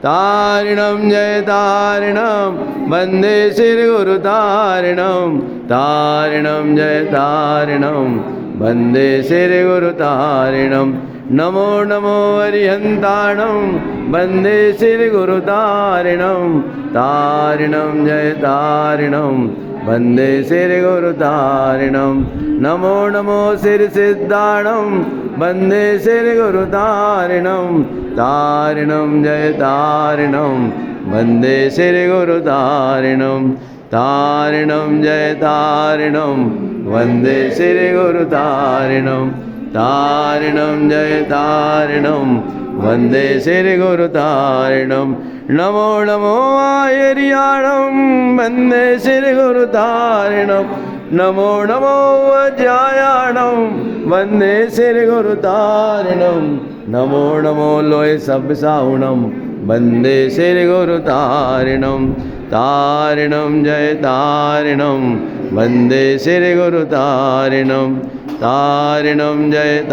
तारिणं जय तारिणं वन्दे श्रीगुरुतारिणं तारिणं जय तारिणं वन्दे श्रीगुरुतारिणं नमो नमो अरिहन्ताणं वन्दे श्रीगुरुतारिणं तारिणं जय तारिणं वन्दे श्रीगुरुतारिणं नमो नमो श्रीसिद्धाणं वन्दे श्रीगुरुतारिणं तारिणं जय तारिणं वन्दे श्रीगुरुतारिणं तारिणं जय तारिणं वन्दे श्रीगुरुतारिणं तारिणं जय तारिणं वन्दे श्रीगुरुतारिणं नमो नमो आयर्याणं वन्दे श्रीगुरुतारिणं नमो नमो अज्यायाणं वन्दे श्रीगुरुतारिणं नमो नमो लोय सब्साहुणं वन्दे श्रीगुरुतारिणं तारिणं जय तारिणं वन्दे श्रीगुरुतारिणं तारिणं जय